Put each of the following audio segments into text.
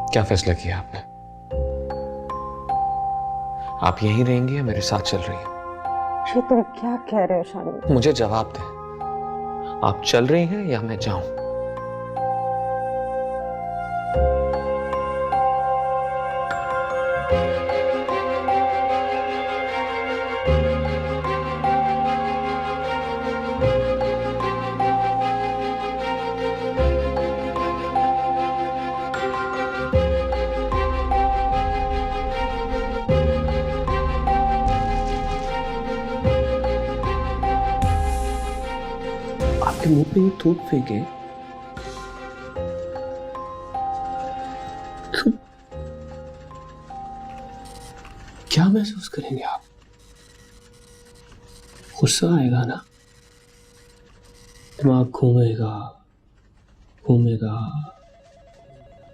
क्या फैसला किया आपने? आप यहीं रहेंगी या मेरे साथ चल रही हैं? ये तुम क्या कह रहे हो शानी? मुझे जवाब दें। आप चल रही हैं या मैं जाऊं? आपके मुंह पे ये थूक फेंके तो क्या महसूस करेंगे आप? गुस्सा आएगा ना, दिमाग घूमेगा घूमेगा।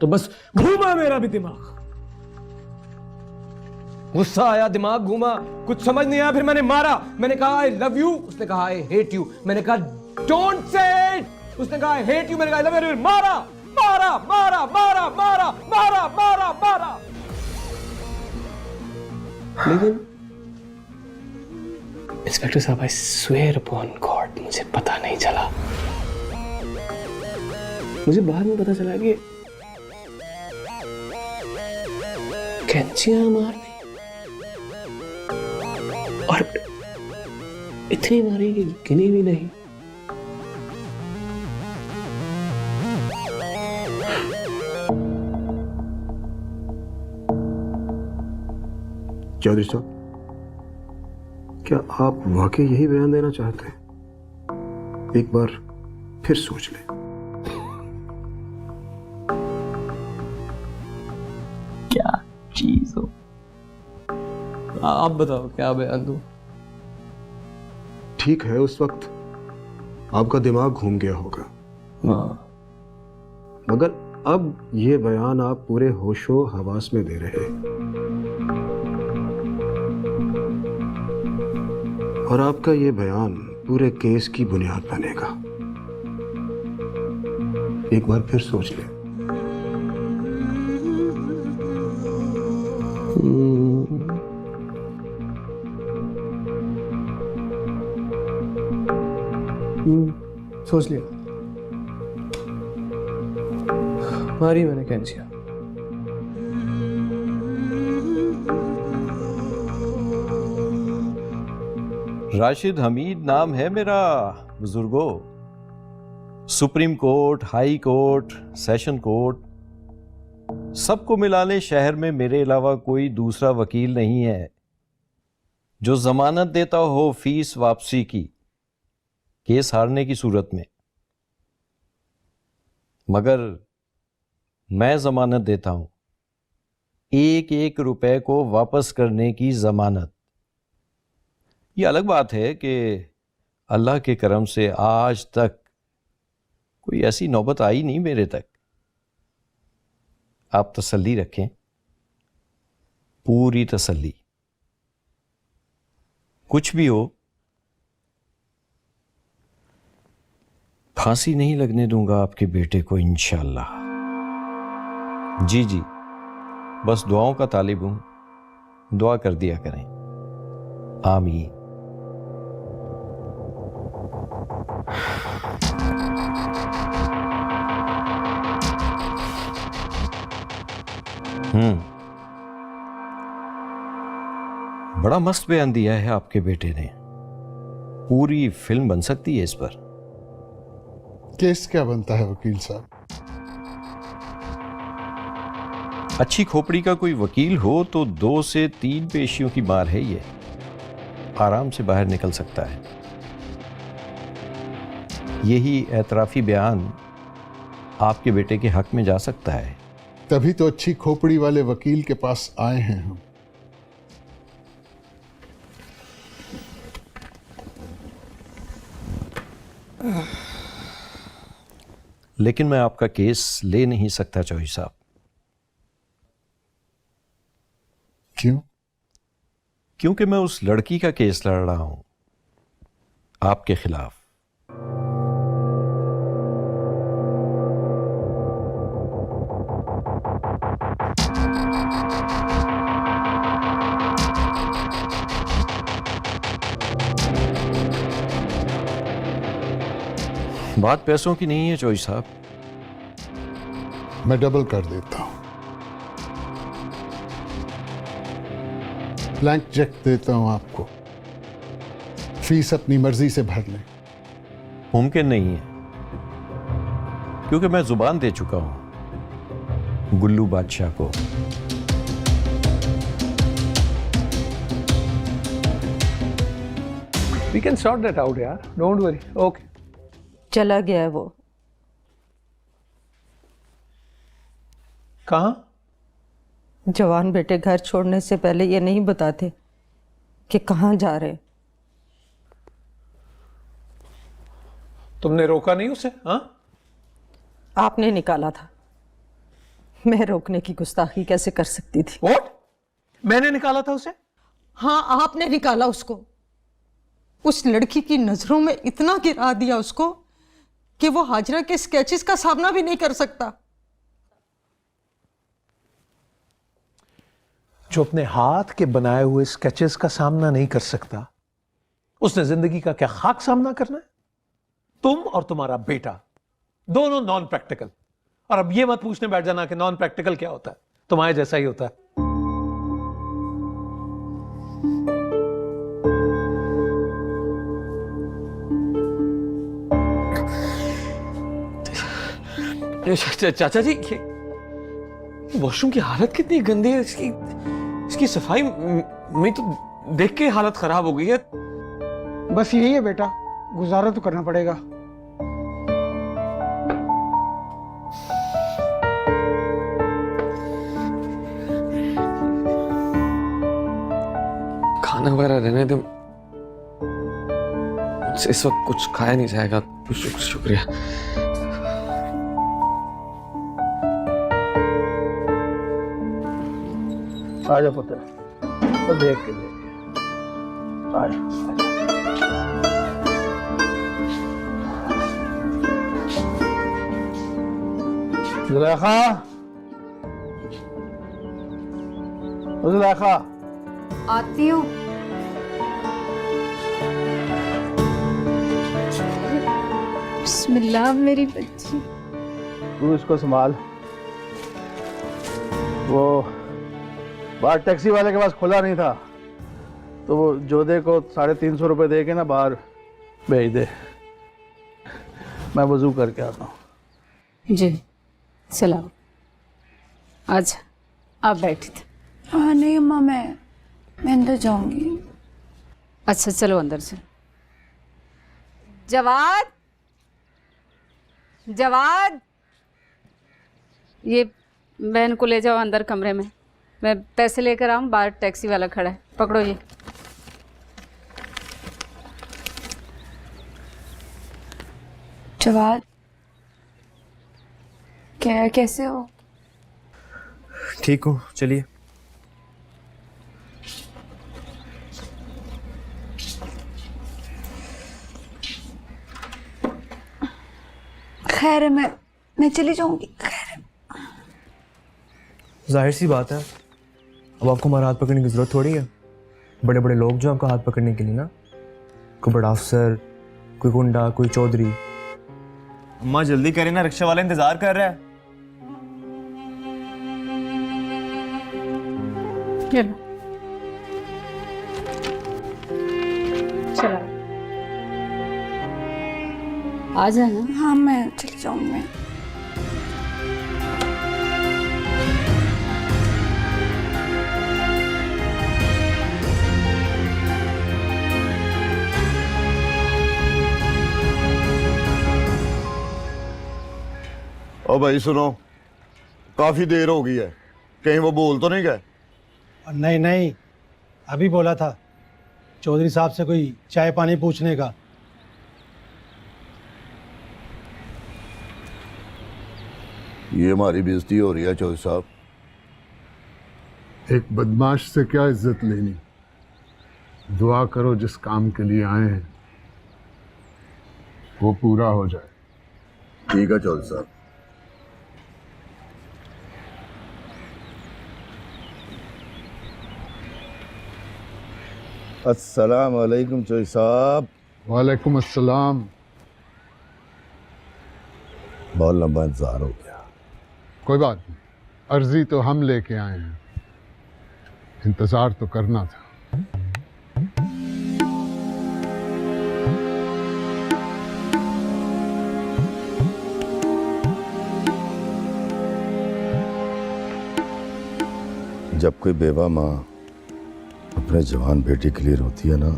तो बस घूमा मेरा भी दिमाग। गुस्सा आया, दिमाग घूमा, कुछ समझ नहीं आया, फिर मैंने मारा। मैंने कहा आई लव यू, उसने कहा आई हेट यू। मैंने कहा डोंट से इट, उसने कहा आई हेट यू। मैंने कहा आई लव यू, मारा मारा मारा मारा मारा मारा मारा मारा। लेकिन इंस्पेक्टर साहब, आई स्वेयर अपॉन गॉड, मुझे पता नहीं चला। मुझे बाद में पता चला कि कैंचियां मार दी, और इतनी मारी कि गिनी भी नहीं। चौधरी साहब, क्या आप वाकई यही बयान देना चाहते हैं? एक बार फिर सोच लें। क्या चीज हो? आप बताओ क्या बयान दूं? ठीक है, उस वक्त आपका दिमाग घूम गया होगा, मगर अब ये बयान आप पूरे होशो हवास में दे रहे हैं, और आपका ये बयान पूरे केस की बुनियाद बनेगा। एक बार फिर सोच लें। सोच लिया, मारी मैंने कैंचिया। राशिद हमीद नाम है मेरा बुजुर्गों। Supreme court, high court, session court, सबको मिला ले शहर में मेरे अलावा कोई दूसरा वकील नहीं है जो जमानत देता हो फीस वापसी की केस हारने की सूरत में। मगर मैं जमानत देता हूं, एक एक रुपए को वापस करने की जमानत। ये अलग बात है कि अल्लाह के करम से आज तक कोई ऐसी नौबत आई नहीं मेरे तक। आप तसल्ली रखें, पूरी तसल्ली। कुछ भी हो, फांसी नहीं लगने दूंगा आपके बेटे को इंशाअल्लाह। जी जी, बस दुआओं का तालिब हूं, दुआ कर दिया करें। आमीन। बड़ा मस्त बयान दिया है आपके बेटे ने। पूरी फिल्म बन सकती है इस पर। केस क्या बनता है वकील साहब? अच्छी खोपड़ी का कोई वकील हो तो 2 से 3 पेशियों की मार है ये, आराम से बाहर निकल सकता है। यही एतराफी बयान आपके बेटे के हक में जा सकता है। तभी तो अच्छी खोपड़ी वाले वकील के पास आए हैं हम। लेकिन मैं आपका केस ले नहीं सकता चौधरी साहब। क्यों? क्योंकि मैं उस लड़की का केस लड़ रहा हूं आपके खिलाफ। बात पैसों की नहीं है चौधरी साहब। मैं डबल कर देता हूं, ब्लैंक चेक देता हूं आपको, फीस अपनी मर्जी से भर लें। मुमकिन नहीं है, क्योंकि मैं जुबान दे चुका हूं गुल्लू बादशाह को। We can sort that out, यार. Don't worry. Okay. चला गया है वो। कहाँ? जवान बेटे घर छोड़ने से पहले ये नहीं बताते कि कहाँ जा रहे। तुमने रोका नहीं उसे? हाँ? आपने निकाला था, मैं रोकने की गुस्ताखी कैसे कर सकती थी? What? मैंने निकाला था उसे? हाँ, आपने निकाला उसको। उस लड़की की नजरों में इतना गिरा दिया उसको कि वो हाजरा के स्केचेस का सामना भी नहीं कर सकता। जो अपने हाथ के बनाए हुए स्केचेस का सामना नहीं कर सकता, उसने जिंदगी का क्या खाक सामना करना है? तुम और तुम्हारा बेटा दोनों नॉन प्रैक्टिकल। और अब ये मत पूछने बैठ जाना कि नॉन प्रैक्टिकल क्या होता है, तुम्हारे जैसा ही होता है। चाचा जी, वॉशरूम की हालत कितनी गंदी है। इसकी सफाई में तो देख के हालत खराब हो गई है। बस यही है बेटा, गुजारा तो करना पड़ेगा। खाना वगैरह रहने दो, इस वक्त कुछ खाया नहीं जाएगा। शुक्रिया। आजा पुत्र, तो देख के आजा। जुलेखा, जुलेखा, आती हूँ। बिस्मिल्लाह मेरी बच्ची। तू इसको संभाल। वो बाहर टैक्सी वाले के पास खुला नहीं था, तो वो जोधे को 350 रुपये दे के ना बाहर भेज दे। मैं वजू करके आता हूँ। जी सलाम। आज आप बैठी थे। हाँ नहीं अम्मा, मैं अंदर जाऊंगी। अच्छा चलो अंदर से। जवाद, जवाद, ये बहन को ले जाओ अंदर कमरे में। मैं पैसे लेकर आऊँ, बाहर टैक्सी वाला खड़ा है। पकड़ो ये। जवाद, क्या कैसे हो? ठीक हूँ, चलिए। खैर है, मैं चली जाऊंगी। खैर है। जाहिर सी बात है, अब आपको हमारा हाथ पकड़ने की जरूरत थोड़ी है। बड़े बड़े लोग जो आपका हाथ पकड़ने के लिए ना, कोई बड़ा अफसर, कोई गुंडा, कोई चौधरी। अम्मा जल्दी करें ना, रिक्शा वाला इंतजार कर रहा है। चलो चलो आ जाना। हाँ मैं चली जाऊंगी। ओ भाई सुनो, काफी देर हो गई है, कहीं वो बोल तो नहीं गए? नहीं नहीं, अभी बोला था चौधरी साहब से कोई चाय पानी पूछने का। ये हमारी बेइज्जती हो रही है चौधरी साहब। एक बदमाश से क्या इज्जत लेनी। दुआ करो जिस काम के लिए आए हैं वो पूरा हो जाए। ठीक है चौधरी साहब। अस्सलाम वालेकुम चोई साहब। वालेकुम अस्सलाम। बहुत लंबा इंतजार हो गया। कोई बात नहीं, अर्जी तो हम लेके आए हैं, इंतजार तो करना था। जब कोई बेवा माँ अपने जवान बेटे के लिए रोती है ना,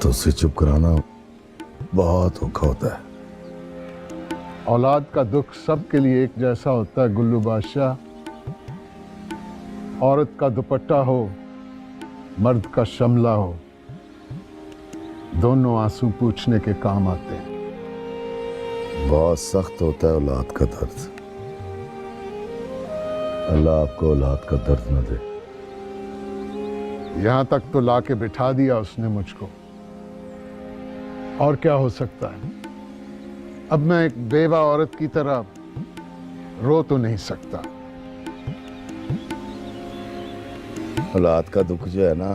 तो उसे चुप कराना बहुत औखा होता है। औलाद का दुख सबके लिए एक जैसा होता है गुल्लू बादशाह। औरत का दुपट्टा हो, मर्द का शमला हो, दोनों आंसू पूछने के काम आते हैं। बहुत सख्त होता है औलाद का दर्द। अल्लाह आपको औलाद का दर्द न दे। यहां तक तो लाके बिठा दिया उसने मुझको, और क्या हो सकता है। अब मैं एक बेवा औरत की तरह रो तो नहीं सकता। औलाद का दुख जो है ना,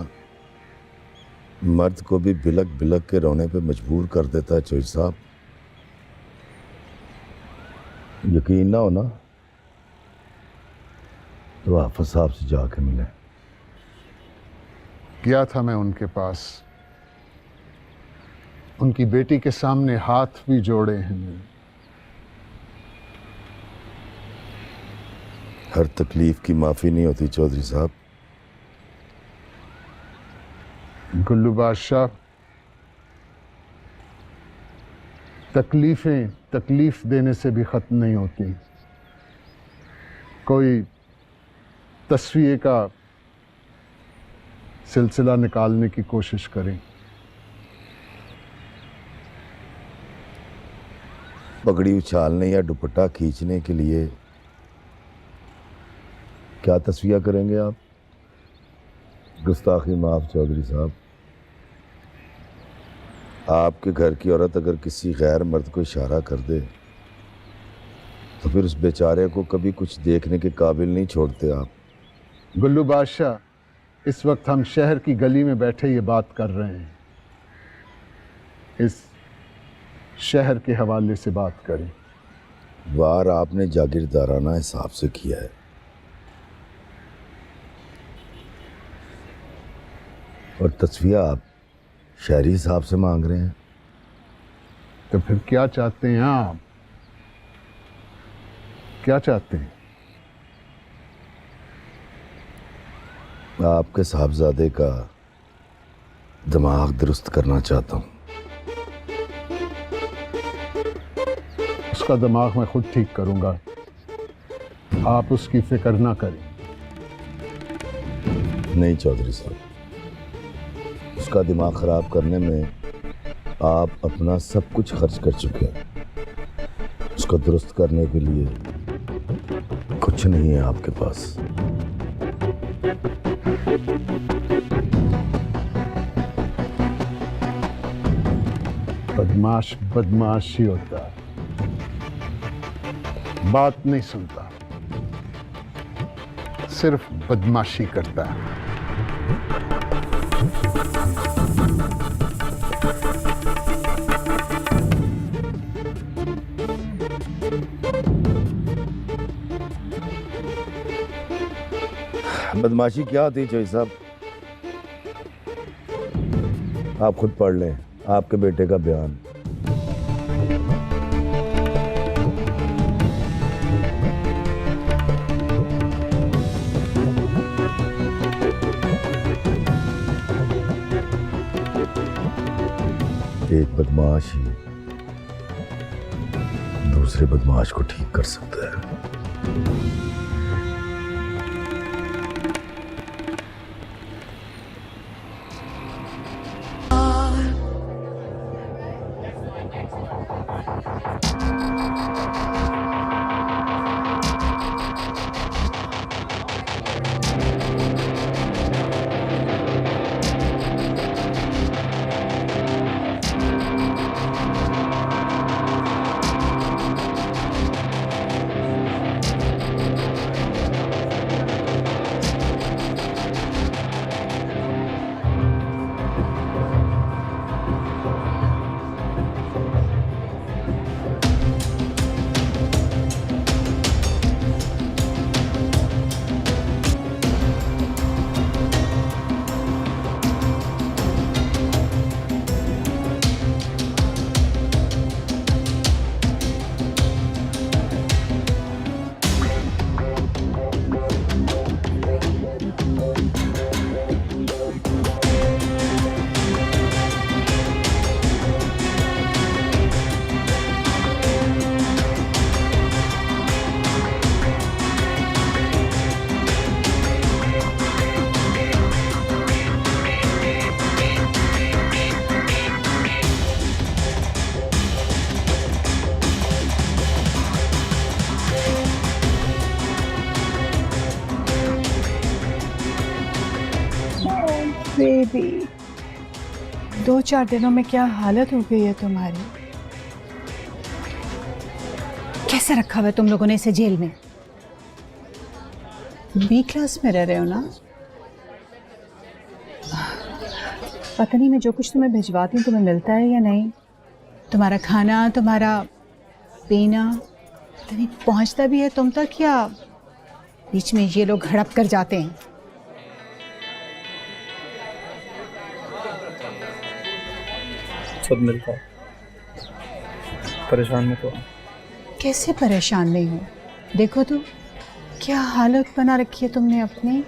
मर्द को भी बिलक बिलक के रोने पे मजबूर कर देता है चोई साहब। यकीन ना हो ना तो हाफिज साहब से जाके मिले। गया था मैं उनके पास, उनकी बेटी के सामने हाथ भी जोड़े हैं मैंने। हर तकलीफ की माफी नहीं होती चौधरी साहब। गुल्लू बादशाह, तकलीफें तकलीफ देने से भी खत्म नहीं होती। कोई तस्वीर का सिलसिला निकालने की कोशिश करें। पगड़ी उछालने या दुपट्टा खींचने के लिए क्या तस्वीर करेंगे आप? गुस्ताखी माफ चौधरी साहब। आपके घर की औरत अगर किसी गैर मर्द को इशारा कर दे तो फिर उस बेचारे को कभी कुछ देखने के काबिल नहीं छोड़ते आप। गुल्लू बादशाह, इस वक्त हम शहर की गली में बैठे ये बात कर रहे हैं। इस शहर के हवाले से बात करें। वार आपने जागीरदाराना हिसाब से किया है। और तस्वीर आप शहरी हिसाब से मांग रहे हैं। तो फिर क्या चाहते हैं आप? क्या चाहते हैं? आपके साहबजादे का दिमाग दुरुस्त करना चाहता हूं। उसका दिमाग मैं खुद ठीक करूंगा, आप उसकी फिक्र ना करें। नहीं चौधरी साहब, उसका दिमाग खराब करने में आप अपना सब कुछ खर्च कर चुके हैं। उसको दुरुस्त करने के लिए कुछ नहीं है आपके पास। बदमाश बदमाश ही होता है, बात नहीं सुनता, सिर्फ बदमाशी करता है। बदमाशी क्या होती है चौधरी साहब? आप खुद पढ़ लें आपके बेटे का बयान। एक बदमाश ही दूसरे बदमाश को ठीक कर सकता है। बेबी, 2-4 दिनों में क्या हालत हो गई है तुम्हारी। कैसे रखा हुआ है तुम लोगों ने इसे जेल में? बी क्लास में रह रहे हो ना? पता नहीं मैं जो कुछ तुम्हें भिजवाती हूँ तुम्हें मिलता है या नहीं। तुम्हारा खाना, तुम्हारा पीना पता नहीं पहुँचता भी है तुम तक या बीच में ये लोग हड़प कर जाते हैं। सब मिलता है। परेशान मत हो। कैसे परेशान नहीं हो? देखो तो क्या हालत बना रखी है तुमने अपनी।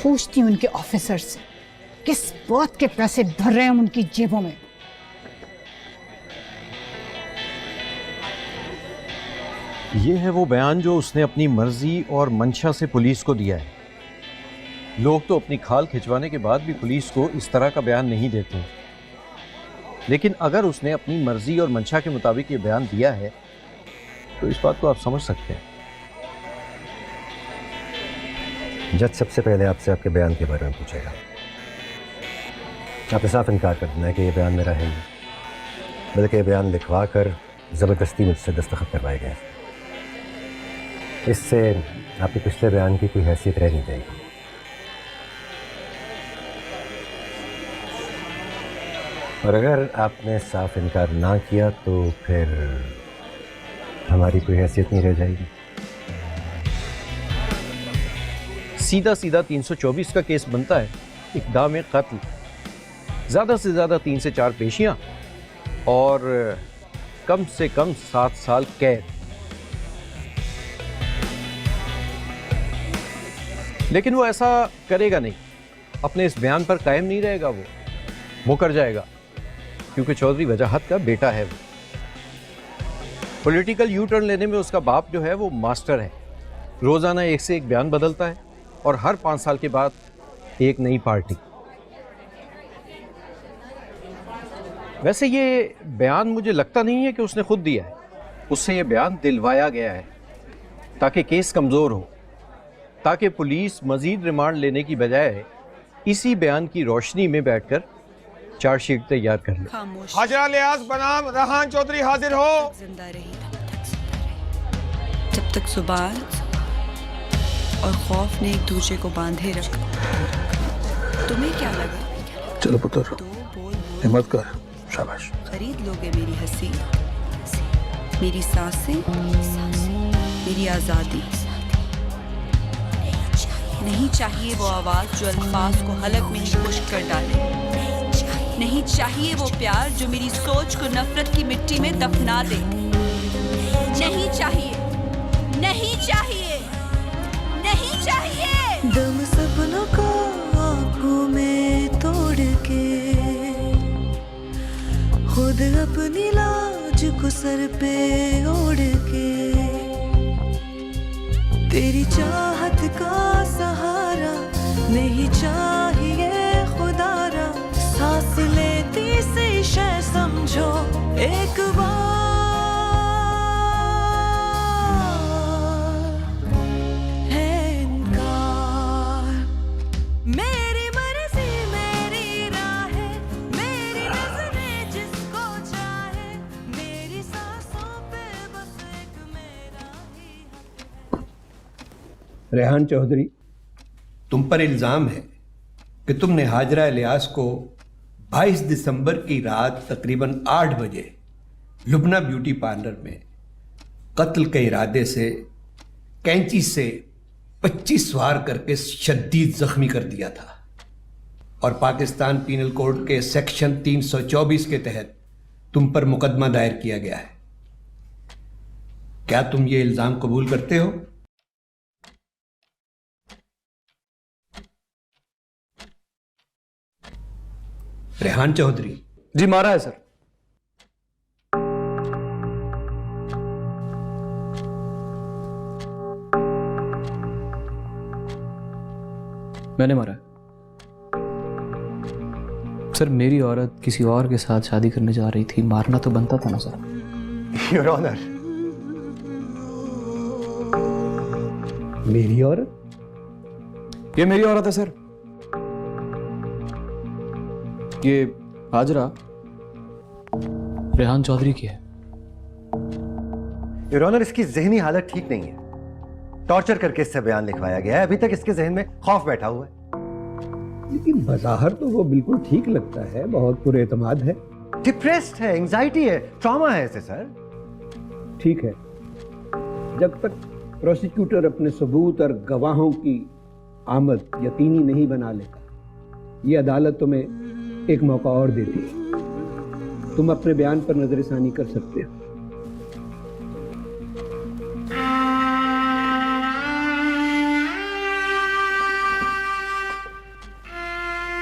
पूछती हूँ उनके ऑफिसर से किस बात के पैसे भर रहे हैं हम उनकी जेबों में। ये है वो बयान जो उसने अपनी मर्जी और मंशा से पुलिस को दिया है। लोग तो अपनी खाल खिंचवाने के बाद भी पुलिस को इस तरह का बयान नहीं देते, लेकिन अगर उसने अपनी मर्जी और मंशा के मुताबिक ये बयान दिया है तो इस बात को आप समझ सकते हैं। जज सबसे पहले आपसे आपके बयान के बारे में पूछेगा। आपने साफ इनकार कर देना है कि ये बयान मेरा है नहीं, बल्कि ये बयान लिखवा कर ज़बरदस्ती मुझसे दस्तखत करवाए गए। इससे आपके पिछले बयान की कोई हैसियत रह नहीं जाएगी। और अगर आपने साफ इनकार ना किया तो फिर हमारी कोई हैसियत नहीं रह जाएगी। सीधा सीधा 324 का केस बनता है, इक़दाम कत्ल, ज़्यादा से ज़्यादा 3 से 4 पेशियां और कम से कम 7 साल कैद। लेकिन वो ऐसा करेगा नहीं, अपने इस बयान पर कायम नहीं रहेगा, वो मुकर जाएगा क्योंकि चौधरी वजाहत का बेटा है। वो पॉलिटिकल यू टर्न लेने में उसका बाप जो है वो मास्टर है। रोज़ाना एक से एक बयान बदलता है और हर 5 साल के बाद एक नई पार्टी। वैसे ये बयान मुझे लगता नहीं है कि उसने खुद दिया है, उससे ये बयान दिलवाया गया है ताकि केस कमज़ोर हो, ताकि पुलिस मज़ीद रिमांड लेने की बजाय इसी बयान की रोशनी में बैठकर चार्जशीट तैयार कर ले। हाजरा लियाज बनाम रेहान चौधरी हाजिर हो। जिंदा रही जब तक सुबाल और खौफ ने एक दूसरे को बांधे रखा। तुम्हें क्या लगा? चलो पुत्र, हिम्मत कर, शाबाश। खरीद लोगे मेरी हंसी, मेरी सांसें, मेरी आज़ादी। नहीं चाहिए वो आवाज़ जो अल्फाज को हलक में ही खुश्क कर डाले। नहीं चाहिए वो प्यार जो मेरी सोच को नफरत की मिट्टी में दफना दे। नहीं चाहिए, नहीं चाहिए, नहीं चाहिए। दम सपनों को आंखों में तोड़ के खुद अपनी लाज को सर पे ओढ़ के तेरी चाहत का सहारा नहीं चाहिए खुदारा। सांस लेती से शय समझो एक बार है इनकार। मेरी मर्जी मेरी राह है, मेरी नज़रें जिसको चाहे, मेरी सांसों पे बस एक मेरा ही। रेहान चौधरी, तुम पर इल्ज़ाम है कि तुमने हाजरा इलियास को 22 दिसंबर की रात तकरीबन 8 बजे लुबना ब्यूटी पार्लर में कत्ल के इरादे से कैंची से 25 वार करके शदीद जख्मी कर दिया था और पाकिस्तान पीनल कोड के सेक्शन 324 के तहत तुम पर मुकदमा दायर किया गया है। क्या तुम ये इल्ज़ाम कबूल करते हो? रेहान चौधरी। जी मारा है सर। मैंने मारा है सर। मेरी औरत किसी और के साथ शादी करने जा रही थी, मारना तो बनता था ना सर। योर ऑनर, मेरी औरत? ये मेरी औरत है सर, ये हाजरा रेहान चौधरी की है। योर ऑनर, इसकी जहनी हालत ठीक नहीं है। टॉर्चर करके इससे बयान लिखवाया गया है। अभी तक इसके जहन में खौफ बैठा हुआ है। लेकिन बज़ाहिर तो वो बिल्कुल ठीक लगता है, बहुत पुरएतमाद है। डिप्रेस्ड है, एंजाइटी है, ट्रॉमा है इसे सर। ठीक है, जब तक प्रोसिक्यूटर अपने सबूत और गवाहों की आमद यकीनी नहीं बना लेता, ये अदालत तुम्हें एक मौका और देती है। तुम अपने बयान पर नजरसानी कर सकते हो।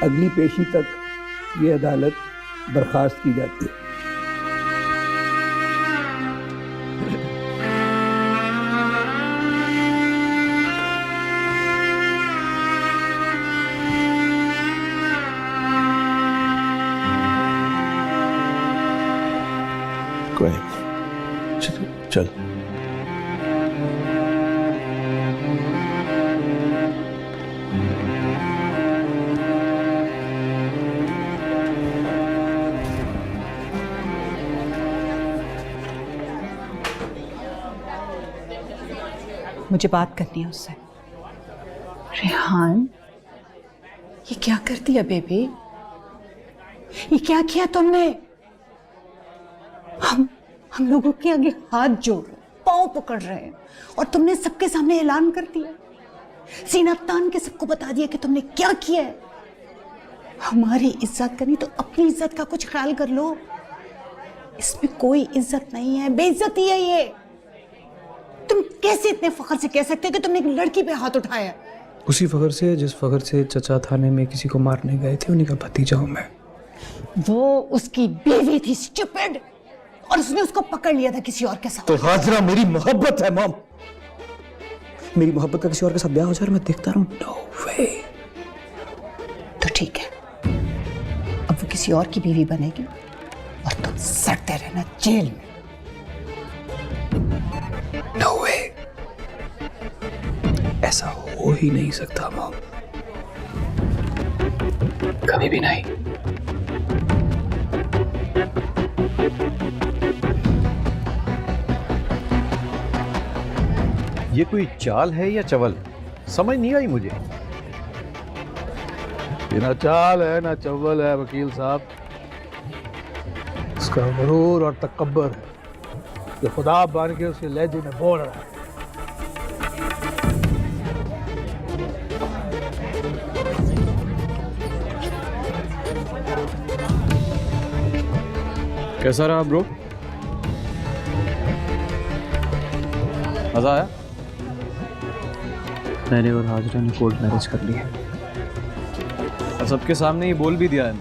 अगली पेशी तक ये अदालत बर्खास्त की जाती है। चल मुझे बात करनी है उससे। रेहान, ये क्या कर दिया बेबी? ये क्या किया तुमने? हम लोगों के आगे हाथ जोड़ रहे, पांव पकड़ रहे हैं, और तुमने सबके सामने ऐलान कर दिया, सीना तान के सबको बता दिया कि तुमने क्या किया है। हमारी इज्जत करनी तो अपनी इज्जत का कुछ ख्याल कर लो। इसमें कोई इज्जत नहीं है, बेइज्जती है ये। तुम कैसे इतने फख्र से कह सकते हो कि तुमने एक लड़की पे हाथ उठाया? उसी फख्र से जिस फख्र से चचा थाने में किसी को मारने गए थे, उन्हीं का भतीजा हूं मैं। वो उसकी बीवी थी, स्टूपिड, और उसने उसको पकड़ लिया था किसी और के साथ। तो हाजरा मेरी मोहब्बत है मॉम। मेरी मोहब्बत का किसी और के साथ ब्याह हो जाए, मैं देखता रहूं? नो वे। तो ठीक है, अब वो किसी और की बीवी बनेगी और तुम सड़ते रहना जेल में। नो वे, ऐसा हो ही नहीं सकता मॉम, कभी भी नहीं। ये कोई चाल है या चवल, समझ नहीं आई मुझे। ये ना चाल है ना चव्वल है वकील साहब, उसका गुरूर और तकब्बर है जो खुदा बन के उसके लहजे में बोल रहा है। कैसा रहा ब्रो? मजा आया? मैंने और हाजरा ने कोर्ट मैरिज कर लिया और सबके सामने ये बोल भी दिया है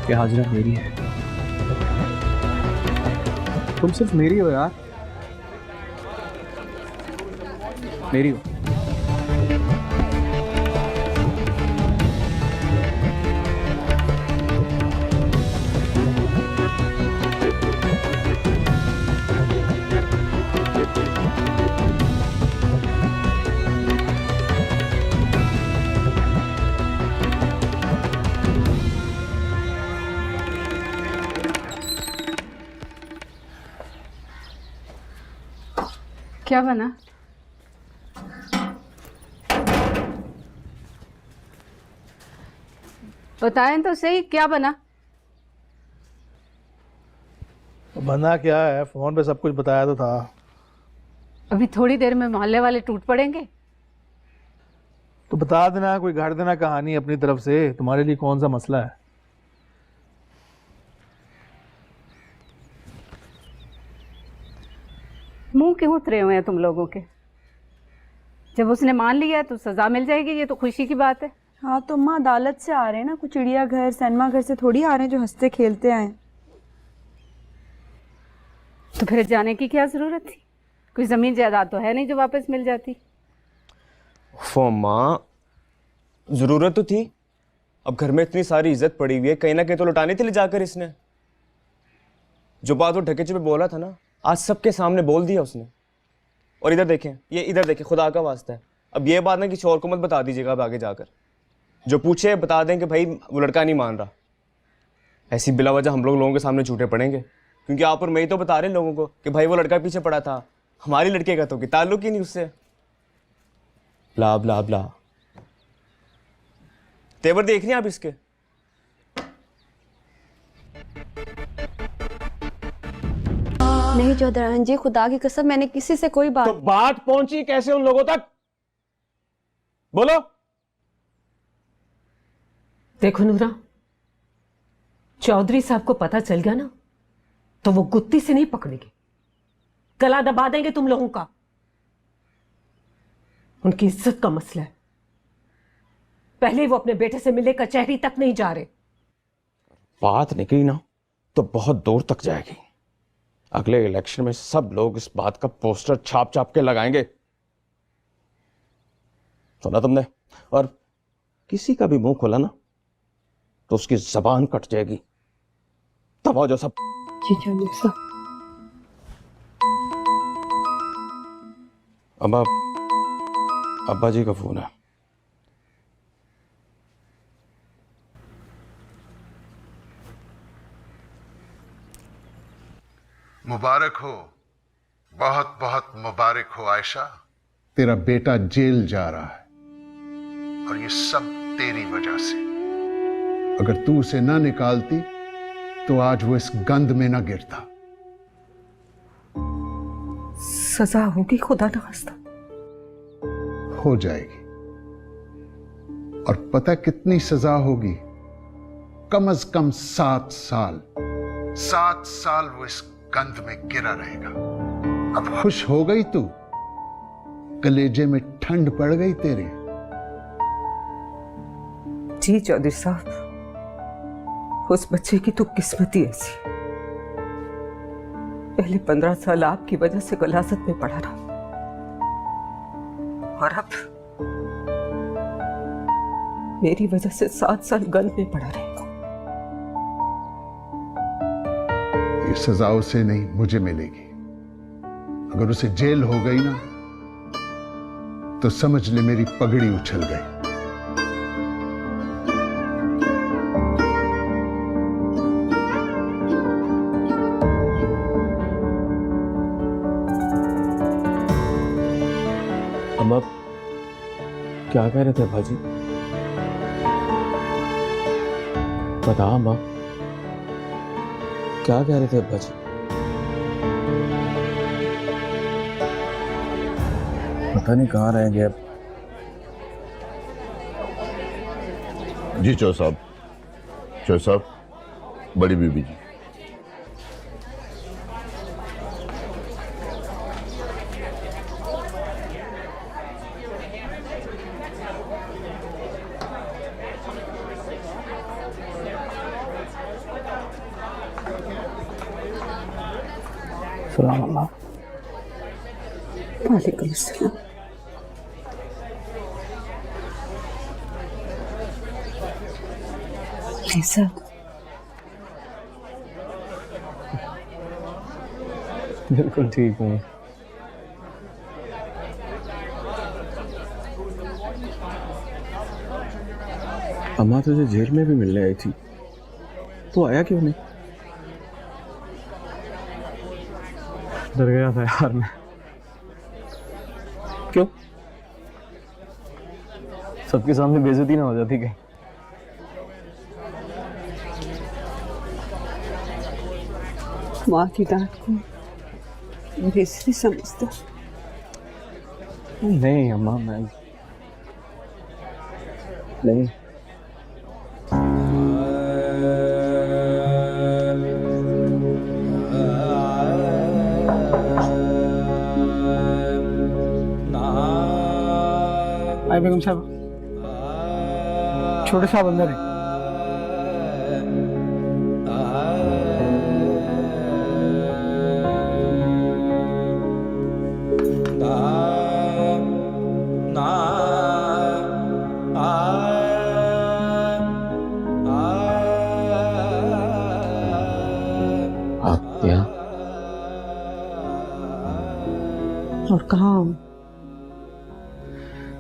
कि हाजरा मेरी है। तुम सिर्फ मेरी हो यार, मेरी हो। क्या बना? बताएं तो सही, क्या बना? बना क्या है, फोन पे सब कुछ बताया तो था। अभी थोड़ी देर में मोहल्ले वाले टूट पड़ेंगे। तो बता देना, कोई गाड़ देना कहानी अपनी तरफ से, तुम्हारे लिए कौन सा मसला है। मुंह क्यों उतरे हुए हैं तुम लोगों के? जब उसने मान लिया है तो सजा मिल जाएगी, ये तो खुशी की बात है। हाँ तो माँ अदालत से आ रहे हैं ना, कुछ चिड़ियाघर सिनेमा घर से थोड़ी आ रहे हैं जो हंसते खेलते आए। तो फिर जाने की क्या जरूरत थी? कोई जमीन जायदाद तो है नहीं जो वापस मिल जाती। माँ जरूरत तो थी, अब घर में इतनी सारी इज्जत पड़ी हुई है, कहीं ना कहीं तो लुटानी थी ले जाकर इसने। जो बात वो ढके छुपे बोला था ना, आज सबके सामने बोल दिया उसने। और इधर देखें, ये इधर देखें, खुदा का वास्ता है, अब ये बात ना किसी और को मत बता दीजिएगा अब आगे जाकर। जो पूछे बता दें कि भाई वो लड़का नहीं मान रहा। ऐसी बिला वजह हम लोगों के सामने झूठे पड़ेंगे, क्योंकि आप और मैं ही तो बता रहे हैं लोगों को कि भाई वो लड़का पीछे पड़ा था, हमारी लड़के का तो कि ताल्लुक ही नहीं उससे। ब्ला ब्ला ब्ला। तेवर देख रही हैं आप इसके? नहीं चौधरान जी, खुदा की कसम मैंने किसी से कोई बात। तो बात पहुंची कैसे उन लोगों तक? बोलो। देखो नूरा, चौधरी साहब को पता चल गया ना तो वो गुत्ती से नहीं पकड़ेंगे, गला दबा देंगे तुम लोगों का। उनकी इज्जत का मसला है। पहले वो अपने बेटे से मिलने कचहरी तक नहीं जा रहे। बात निकली ना तो बहुत दूर तक जाएगी। अगले इलेक्शन में सब लोग इस बात का पोस्टर छाप छाप के लगाएंगे। सुना तुमने? और किसी का भी मुंह खोला ना तो उसकी जबान कट जाएगी। तब आओ जो सब। अब्बा जी का फोन है। मुबारक हो, बहुत बहुत मुबारक हो आयशा। तेरा बेटा जेल जा रहा है और ये सब तेरी वजह से। अगर तू उसे ना निकालती तो आज वो इस गंद में ना गिरता। सजा होगी खुदा न खास्ता। हो जाएगी। और पता कितनी सजा होगी? कम से कम 7 साल। 7 साल वो इस गंद में गिरा रहेगा। अब खुश हो गई तू? कलेजे में ठंड पड़ गई तेरे? जी चौधरी साहब, उस बच्चे की तो किस्मत ही ऐसी। पहले 15 साल आपकी वजह से गलासत में पड़ा रहा और अब मेरी वजह से 7 साल गंद में पड़ा रहेगा। ये सजा उसे नहीं मुझे मिलेगी। अगर उसे जेल हो गई ना तो समझ ले मेरी पगड़ी उछल गई। अम्मा क्या कह रहे थे भाजी? बता अम्मा, क्या कह रहे थे भाजी? पता नहीं कहाँ रह गए अब। जी चौ साहब, चौ साहब, बड़ी बीबी जी। सलाम अल्लाह। वालेकुम अस्सलाम। कैसा? बिल्कुल ठीक हूँ। अम्मा तुझे जेल में भी मिलने आई थी, तो आया क्यों नहीं? डर गया था यार मैं। क्यों? सबके सामने बेइज्जती ना हो जाती कहीं। माँ की डांट को बेइज्जती समझता? नहीं अम्मा, मैं नहीं। बेगम साहब, छोटे साहब अंदर है। आप यहाँ? और कहाँ?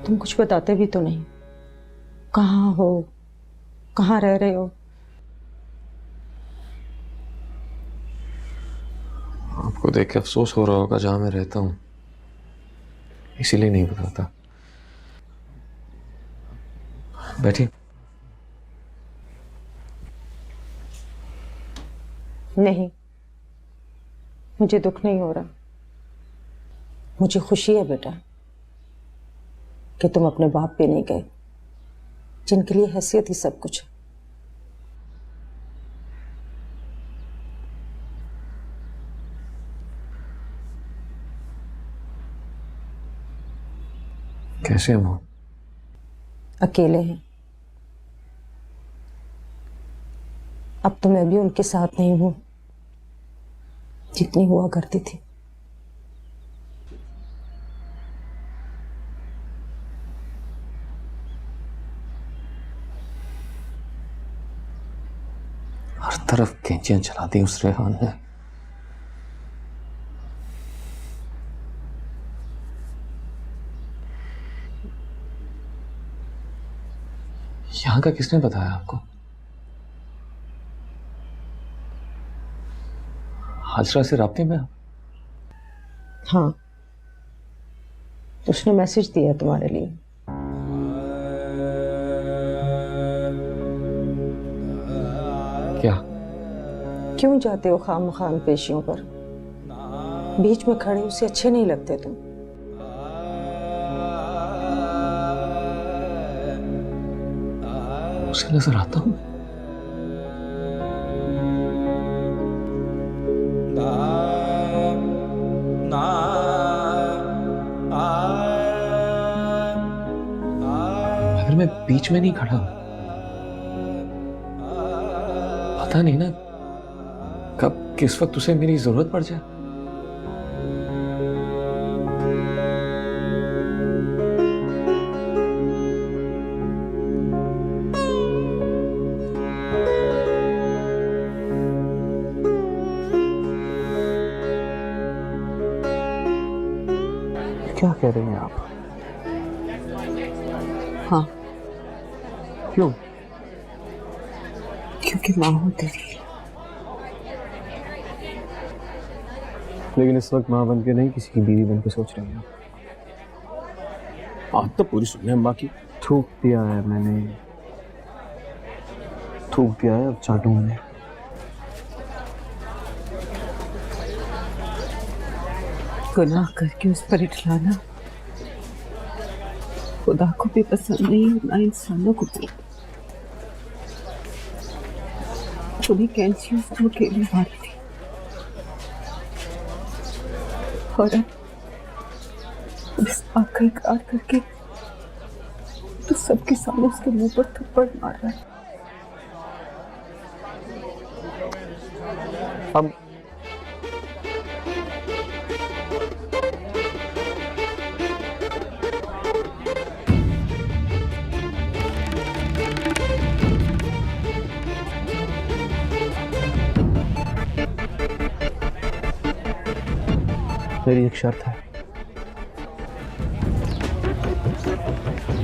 तुम कुछ बताते भी तो नहीं। कहाँ हो, कहाँ रह रहे हो? आपको देख के अफसोस हो रहा होगा जहां मैं रहता हूं, इसीलिए नहीं बताता। बैठिए। नहीं, मुझे दुख नहीं हो रहा। मुझे खुशी है बेटा कि तुम अपने बाप पे नहीं गए, जिनके लिए हैसियत ही सब कुछ है। कैसे हैं वो? अकेले हैं। अब तो मैं भी उनके साथ नहीं हूं जितनी हुआ करती थी। हर तरफ कैंचियां चला दी उस रेहान ने। यहां का किसने बताया आपको? हाजरा से राब्ते में आप? हाँ, उसने मैसेज दिया तुम्हारे लिए। क्या? क्यों जाते हो खामखाम पेशियों पर? बीच में खड़े उसे अच्छे नहीं लगते तुम। उसे नजर आता हूं। मगर मैं बीच में नहीं खड़ा, पता नहीं ना कब किस वक्त उसे मेरी जरूरत पड़ जाए। क्या कह रही हैं आप? हाँ, क्यों? क्योंकि माँ हूं तेरी। लेकिन इस वक्त माँ बन के नहीं, किसी की बीवी बन के सोच रही हैं। बात तो पूरी सुनिए अम्मा की। थूक दिया है मैंने, थूक दिया है, अब चाटू मैंने। गुनाह करके उस पर इठलाना खुदा को भी पसंद नहीं और ना इंसानों को भी। उन्हीं कैंची उसको अकेले मारी थी और अब इस बात का इकरार करके तो सबके सामने उसके मुंह पर थप्पड़ मार रहा है। अब मेरी एक शर्त है।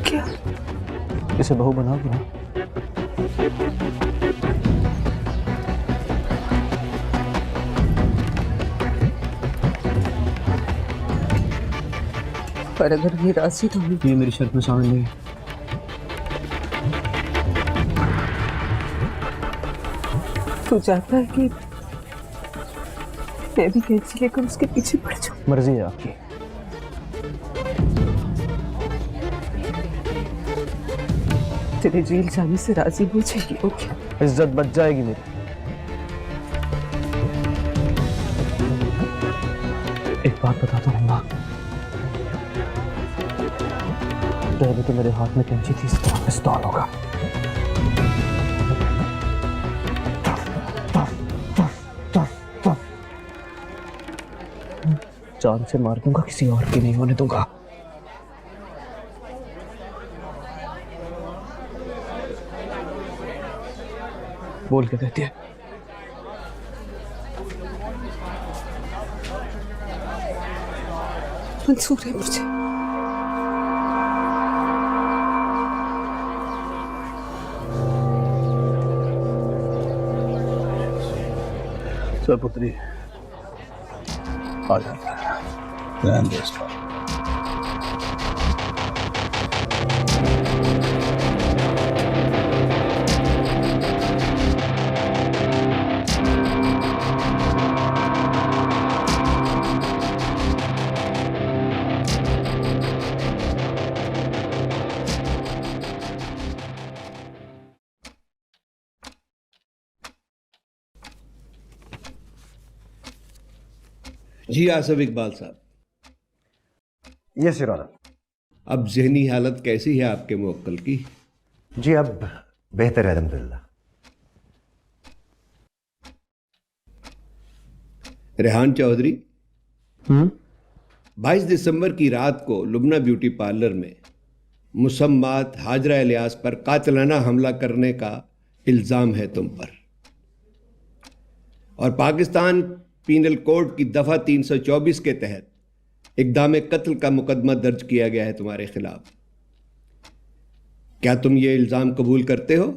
क्या? इसे बहू बनाओगी ना? पर अगर ये राशि तो ये मेरी शर्त में शामिल नहीं है। तू चाहता है कि मैं भी कैंची लेकर उसके पीछे पड़ जाऊं? मर्जी है आपकी। तेरे जेल जाने से राजी हो जाएगी वो क्या? इज्जत बच जाएगी मेरी। एक बात बता दो अम्मा, पहले तो मेरे हाथ में कैंची थी, इस तरह पिस्तौल होगा। जान से मार दूंगा, किसी और की नहीं होने दूंगा। बोल के कहती है। मंसूर है मुझे, चल पुत्री आ जा, रहने दे इसको। जी आसफ इकबाल साहब, यस योर ऑनर। अब जहनी हालत कैसी है आपके मुवक्किल की? जी अब बेहतर है अल्हम्दुलिल्लाह। रेहान चौधरी, 22 दिसंबर की रात को लुबना ब्यूटी पार्लर में मुसम्मात हाजरा इलियास पर कातिलाना हमला करने का इल्ज़ाम है तुम पर, और पाकिस्तान पीनल कोड की दफ़ा 324 के तहत इक़दाम कत्ल का मुकदमा दर्ज किया गया है तुम्हारे खिलाफ। क्या तुम ये इल्ज़ाम कबूल करते हो?